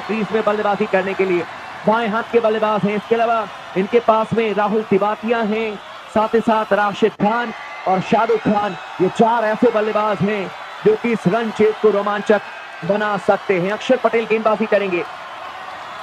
Crease में बल्लेबाजी करने के लिए बाएं हाथ के बल्लेबाज हैं। इसके अलावा इनके पास में राहुल तिवातिया हैं, साथ ही साथ राशिद खान और शाहरुख खान। ये 4 ऐसे बल्लेबाज हैं जो कि इस रन चेज को रोमांचक बना सकते हैं। अक्षर पटेल गेंदबाजी करेंगे,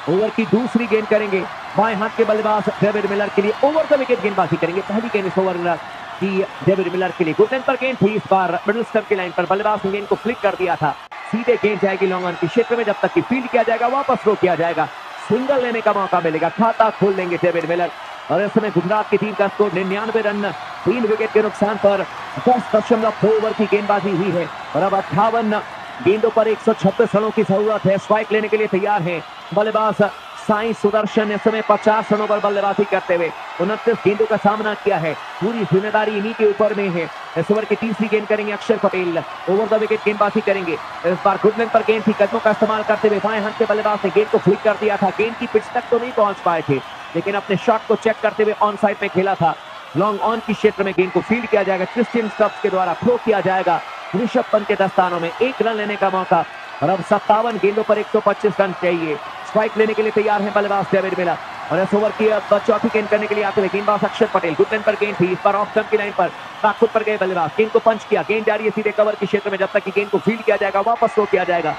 ओवर की दूसरी गेंद करेंगे। बाएं हाथ के बल्लेबाज डेविड मिलर के लिए ओवर द विकेट गेंदबाजी करेंगे। पहली गेंद इस ओवर की डेविड मिलर के लिए गुड लेंथ पर गेंद थी। इस बार मिडिल स्टंप की लाइन पर बल्लेबाज ने गेंद को फ्लिक कर दिया था। सीधे गेंद जाएगी लॉन्ग ऑन के क्षेत्र में, जब तक कि फील्ड किया जाएगा वापस थ्रो किया जाएगा। सिंगल लेने का मौका मिलेगा, खाता खोल लेंगे डेविड मिलर। और इस समय गुजरात की टीम का स्कोर 99 रन, 3 विकेट के नुकसान पर 10.2 ओवर की गेंदबाजी हुई है। और अब 58 गेंदों पर 136 रनों की जरूरत है। स्ट्राइक लेने के लिए तैयार है बल्लेबाज साई सुदर्शन। इस समय 50 रनों पर बल्लेबाजी करते हुए 29 गेंदों का सामना किया है। पूरी जिम्मेदारी इन्हीं के ऊपर में है। इस ओवर की तीसरी गेंद करेंगे अक्षर पटेल, ओवर द विकेट गेंदबाजी करेंगे। इस बार गुड लेंथ पर गेंद थी, कदमों का इस्तेमाल करते हुए बाएं हाथ के बल्लेबाज ने गेंद को फ्लिक कर दिया था। गेंद की पिच तक तो नहीं पहुंच पाए थे, लेकिन अपने शॉट को चेक करते हुए ऑन साइड में खेला था। लॉन्ग ऑन की क्षेत्र में गेंद को फील्ड किया जाएगा, क्रिस्टियन स्टब्स के द्वारा थ्रो किया जाएगा। ऋषभ पंत के दस्तानों में 1 रन लेने का मौका। और अब 57 गेंदों पर 125 रन चाहिए। स्ट्राइक लेने के लिए तैयार है बल्लेबाज डेविड मिलर। और इस ओवर की अब चौथी गेंद करने के लिए आते हुए गेंदबाज अक्षर पटेल। गुड लेंथ पर गेंद थी, इस पर ऑफ स्टंप की लाइन पर बैकफुट पर गए बल्लेबाज, गेंद को पंच किया। गेंद जा रही है सीधे कवर के क्षेत्र में, जब तक कि गेंद को फील्ड किया जाएगा वापस थ्रो किया जाएगा।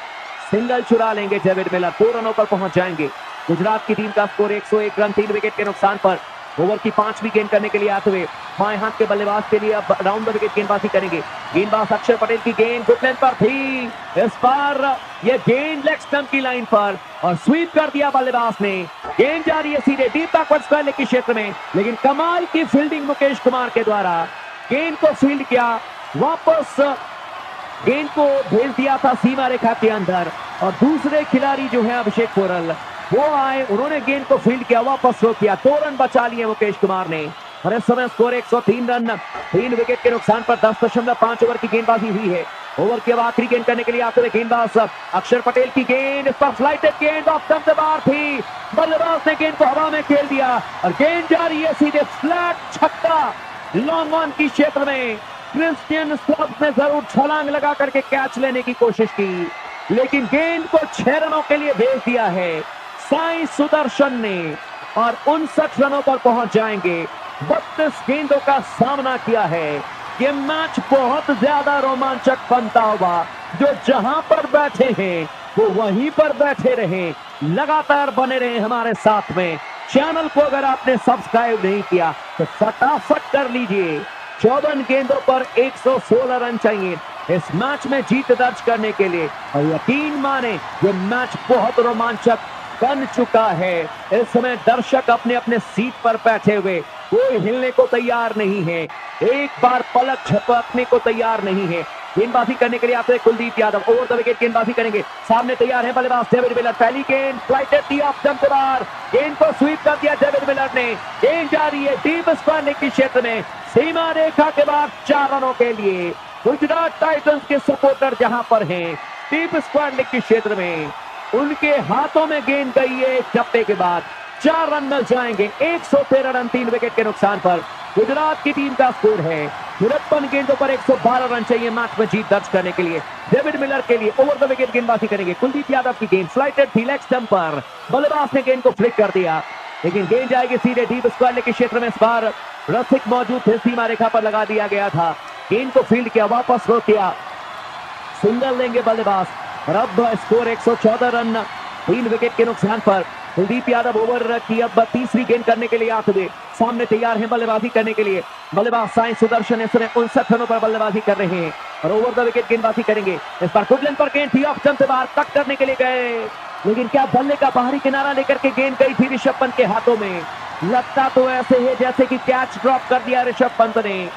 सिंगल चुरा लेंगे डेविड मिलर, 2 रनों पर पहुंच जाएंगे। गुजरात की टीम का स्कोर 101 रन, 3 विकेट के नुकसान पर। ओवर की 5वीं गेंद करने के लिए आते हुए बाएं हाथ के बल्लेबाज के लिए अब राउंड द विकेट गेंदबाजी करेंगे। गेंदबाज अक्षर पटेल की गेंद गुड लेंथ पर थी, इस बार ये गेंद लेग स्टंप की लाइन पर और स्वीप कर दिया बल्लेबाज ने। गेंद जा रही है सीधे डीप बैकवर्ड स्क्वायर लेग के क्षेत्र में, लेकिन कमाल की फील्डिंग मुकेश कुमार के द्वारा गेंद को फील्ड किया, वापस गेंद को भेज दिया था सीमा रेखा के अंदर। और दूसरे खिलाड़ी जो है अभिषेक पोरल, वो आए, उन्होंने गेंद को फील्ड किया, वापस थ्रो किया। 2 रन बचा लिए मुकेश कुमार ने। और इस समय स्कोर 103 रन, 3 विकेट के नुकसान पर 10.5 ओवर की गेंदबाजी हुई है। ओवर के अब आखिरी गेंद करने के लिए आते हुए गेंदबाज अक्षर पटेल की गेंद, इस पर फ्लाइटेड गेंद ऑफ स्टंप से बाहर थी। बल्लेबाज ने गेंद को हवा में खेल दिया और गेंद जा रही है सीधे फ्लैट छक्का लॉन्ग ऑन की क्षेत्र में। क्रिस्टियन स्टब्स ने जरूर छलांग लगा करके कैच लेने की कोशिश की, लेकिन गेंद को 6 रनों के लिए भेज दिया है साई सुदर्शन ने। और 59 रनों पर पहुंच जाएंगे। 32 गेंदों का सामना किया है। ये मैच बहुत ज्यादा रोमांचक बनता हुआ। जो जहां पर बैठे हैं वो वहीं पर बैठे रहे, लगातार बने रहे हमारे साथ में। चैनल को अगर आपने सब्सक्राइब नहीं किया तो फटाफट कर लीजिए। 54 गेंदों पर 116 रन चाहिए इस मैच में जीत दर्ज करने के लिए। और यकीन माने ये मैच बहुत रोमांचक बन चुका है। इस समय दर्शक अपने अपने सीट पर बैठे हुए, कोई हिलने को तैयार नहीं है, एक बार पलक झपकने को तैयार नहीं है। गेंदबाजी करने के लिए आते हैं Kuldeep Yadav, over the wicket गेंदबाजी करेंगे। सामने तैयार है बल्लेबाज डेविड मिलर। पहली गेंद फ्लाइटेड थी ऑफ स्टंप से बाहर, गेंद को स्वीप कर दिया डेविड मिलर ने। गेंद जा रही है डीप स्क्वायर लेग के क्षेत्र में, सीमा रेखा के बाद 4 रनों के लिए। गुजरात टाइटंस के सपोर्टर जहां पर हैं डीप स्क्वायर लेग के क्षेत्र में, उनके हाथों में गेंद गई है। चप्पे के बाद 4 रन मिल जाएंगे। 113 रन, 3 विकेट के नुकसान पर गुजरात की टीम का स्कोर है। 53 गेंदों पर 112 रन चाहिए मैच में जीत दर्ज करने के लिए। डेविड मिलर के लिए ओवर द विकेट गेंदबाजी करेंगे। कुलदीप यादव की गेंद फ्लाइटेड थी लेग स्टंप पर, बल्लेबाज ने गेंद को फ्लिक कर दिया, लेकिन गेंद जाएगी सीधे डीप स्क्वायर लेग के क्षेत्र में। इस बार रसिक मौजूद थे, सीमा रेखा पर लगा दिया गया था। गेंद को फील्ड किया, वापस थ्रो किया, सिंगल लेंगे बल्लेबाज। और अब स्कोर 114 रन, 3 विकेट के नुकसान पर। कुलदीप यादव ओवर की अब तीसरी गेंद करने के लिए आते हुए सामने तैयार हैं बल्लेबाजी करने के लिए। बल्लेबाज साई सुदर्शन इस समय 59 रनों पर बल्लेबाजी कर रहे हैं और ओवर द विकेट गेंदबाजी करेंगे। इस बार गुड लेंथ पर गेंद थी, ऑफ स्टंप से बाहर, कट करने के लिए गए, लेकिन क्या बल्ले का बाहरी किनारा लेकर के गेंद गई थी ऋषभ पंत के हाथों में। लगता तो ऐसे है जैसे कि कैच ड्रॉप कर दिया ऋषभ पंत ने,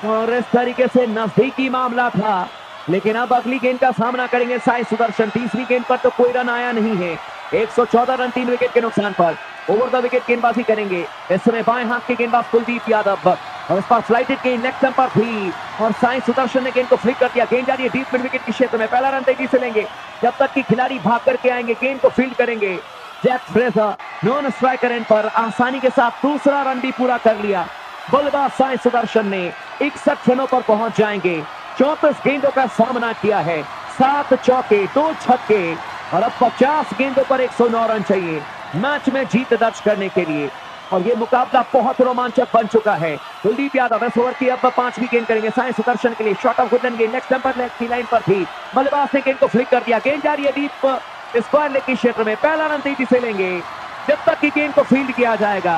और इस तरीके से नजदीकी मामला था। लेकिन अब अगली गेंद का सामना करेंगे साई सुदर्शन। तीसरी गेंद पर तो कोई रन आया नहीं है। 114 रन, 3 विकेट के नुकसान पर। ओवर द विकेट गेंदबाजी करेंगे इस समय बाएं हाथ के गेंदबाज कुलदीप यादव, और इस पर फ्लाइटेड गेंद लेग स्टंप पर थी और साई सुदर्शन ने गेंद को फ्लिक कर दिया। गेंद जा रही है डीप मिड विकेट के क्षेत्र में। पहला रन तेजी से लेंगे, जब तक कि खिलाड़ी भाग करके आएंगे, गेंद को फील्ड करेंगे। Jake Fraser non striker end पर आसानी के साथ दूसरा रन भी पूरा कर लिया। बल्लेबाज साई सुदर्शन ने 61 रनों पर पहुंच जाएंगे। 34 गेंदों का सामना किया है, 7 चौके 2 छक्के, और अब 50 गेंदों पर 109 रन चाहिए मैच में जीत दर्ज करने के लिए। और ये मुकाबला बहुत रोमांचक बन चुका है। कुलदीप यादव इस ओवर की अब 5वीं गेंद करेंगे साई सुदर्शन के लिए। शॉट ऑफ गुडन गेंद नेक्स्ट नंबर लेग की लाइन पर थी, बल्लेबाज ने गेंद को फ्लिक कर दिया। गेंद जा रही है डीप स्क्वायर लेग के क्षेत्र में। पहला रन तेजी से लेंगे जब तक कि गेंद को फील्ड किया जाएगा,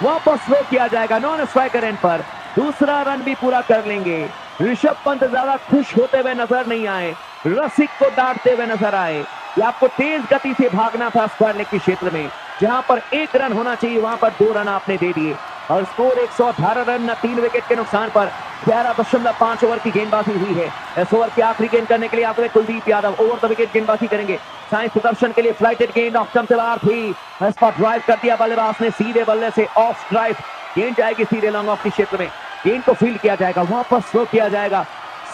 वापस स्लो किया जाएगा नॉन स्ट्राइकर एंड पर। दूसरा रन भी पूरा कर लेंगे। ऋषभ पंत ज्यादा खुश होते हुए नजर नहीं आए, रसिक को डांटते हुए नजर आए कि आपको तेज गति से भागना था स्क्वायर लेग के क्षेत्र में, जहां पर 1 रन होना चाहिए वहां पर 2 रन आपने दे दिए। और स्कोर 118 रन 3 विकेट के नुकसान पर 11.5 ओवर की गेंदबाजी हुई है। इस ओवर की आखिरी गेंद करने के लिए आते हुए Kuldeep Yadav over the wicket गेंदबाजी करेंगे। साई सुदर्शन के लिए फ्लाइटेड गेंद ऑफ स्टंप से बाहर थी, इस पर ड्राइव कर दिया बल्लेबाज ने सीधे बल्ले से ऑफ ड्राइव। गेंद जाएगी सीधे लॉन्ग ऑफ के क्षेत्र में, गेंद को फील्ड किया जाएगा, वापस स्लो किया जाएगा,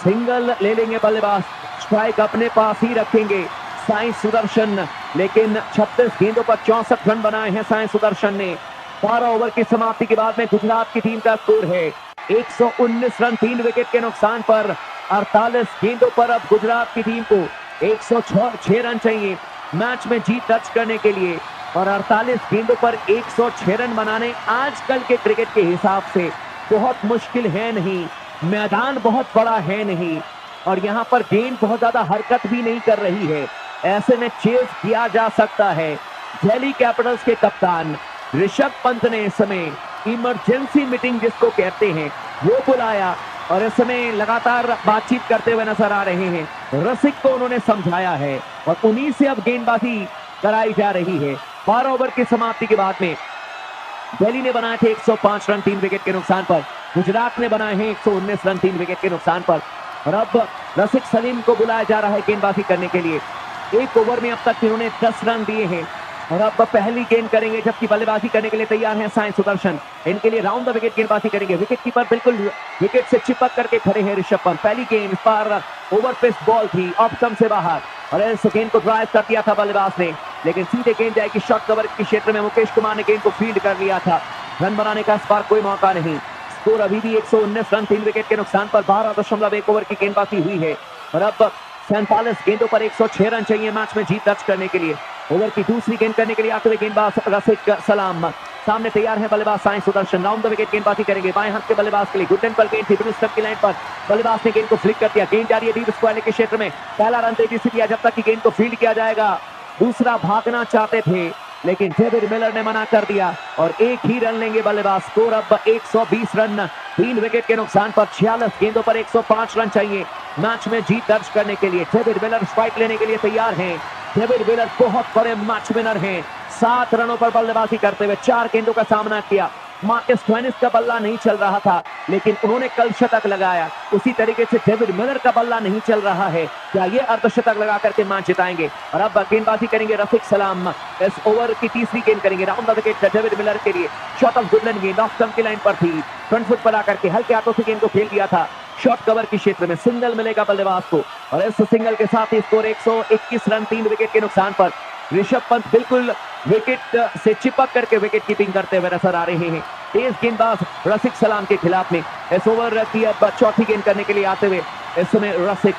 सिंगल ले लेंगे बल्लेबाज, स्ट्राइक अपने पास ही रखेंगे साई सुदर्शन। लेकिन 36 गेंदों पर 64 रन बनाए हैं साई सुदर्शन ने। 12 ओवर की समाप्ति के बाद में गुजरात की टीम का स्कोर है 119 रन 3 विकेट के नुकसान पर। 48 गेंदों पर अब गुजरात की टीम को 106 रन चाहिए मैच में जीत दर्ज करने के लिए। और 48 गेंदों पर 106 रन बनाने आजकल के क्रिकेट के हिसाब से बहुत मुश्किल है नहीं, मैदान बहुत बड़ा है नहीं, और यहाँ पर गेंद बहुत ज्यादा हरकत भी नहीं कर रही है। ऐसे में चेस किया जा सकता है। दिल्ली कैपिटल्स के कप्तान ऋषभ पंत ने इस समय इमरजेंसी मीटिंग जिसको कहते हैं वो बुलाया और इस समय लगातार बातचीत करते हुए नजर आ रहे हैं। रसिक को उन्होंने समझाया है और उन्हीं से अब गेंदबाजी कराई जा रही है। 12 ओवर की समाप्ति के बाद में दिल्ली ने बनाए थे 105 रन 3 विकेट के नुकसान पर, गुजरात ने बनाए हैं 119 रन 3 विकेट के नुकसान पर। और अब रसिक सलीम को बुलाया जा रहा है गेंदबाजी करने के लिए। 1 ओवर में अब तक इन्होंने 10 रन दिए हैं और अब पहली गेंद करेंगे, जबकि बल्लेबाजी करने के लिए तैयार हैं साई सुदर्शन। इनके लिए राउंड द विकेट गेंदबाजी करेंगे। विकेट कीपर बिल्कुल विकेट से चिपक करके खड़े हैं ऋषभ पंत। पहली गेंद पर ओवर पेस बॉल थी ऑफ स्टंप से बाहर और इस गेंद को ड्राइव कर दिया था बल्लेबाज ने, लेकिन सीधे गेंद जाएगी शॉर्ट कवर के क्षेत्र में। मुकेश कुमार ने गेंद को फील्ड कर लिया था, रन बनाने का इस बार कोई मौका नहीं। स्कोर अभी भी 119 रन 3 विकेट के नुकसान पर। 12.1 ओवर की गेंदबाजी हुई है और अब 47 गेंदों पर 106 रन चाहिए मैच में जीत दर्ज करने के लिए। ओवर की दूसरी गेंद करने के लिए आते हुए गेंदबाज रसिक सलाम सामने तैयार है बल्लेबाज Sai Sudarshan. Round the wicket गेंदबाजी करेंगे बाएं हाथ के बल्लेबाज के लिए। गुडन पर गेंद थी ब्लू स्टंप की लाइन पर, बल्लेबाज ने गेंद को फ्लिक कर दिया। गेंद जा रही है डीप स्क्वायर के क्षेत्र में। पहला रन तेजी से दिया जब तक कि गेंद को फील्ड किया जाएगा। दूसरा भागना चाहते थे लेकिन डेविड मिलर ने मना कर दिया और 1 ही रन लेंगे बल्लेबाज। स्कोर अब 120 रन 3 विकेट के नुकसान पर। 46 गेंदों पर 105 रन चाहिए मैच में जीत दर्ज करने के लिए। डेविड मिलर स्ट्राइक लेने के लिए तैयार हैं। डेविड मिलर बहुत बड़े मैच विनर हैं। 7 रनों पर बल्लेबाजी करते हुए 4 गेंदों का सामना किया। मार्कस स्टोइनिस का बल्ला नहीं चल रहा था लेकिन उन्होंने कल शतक लगाया। उसी तरीके से डेविड मिलर का बल्ला नहीं चल रहा है, क्या ये अर्धशतक लगा करके मैच जिताएंगे? और अब गेंदबाजी करेंगे रफीक सलाम। इस ओवर की तीसरी गेंद करेंगे round the wicket David Miller के लिए। शॉट ऑफ गुडलैंड गेंद ऑफ स्टंप की लाइन पर थी, फ्रंट फुट पर आकर के हल्के हाथों से गेंद को खेल दिया था। शॉर्ट कवर के क्षेत्र में सिंगल मिलेगा बल्लेबाज को और इस सिंगल के साथ ही स्कोर 121 रन 3 विकेट के नुकसान पर। ऋषभ पंत बिल्कुल विकेट से चिपक करके विकेट कीपिंग करते हुए नजर आ रहे हैं। तेज गेंदबाज रसिक सलाम के खिलाफ में इस ओवर की अब चौथी गेंद करने के लिए आते हुए इस समय रसिक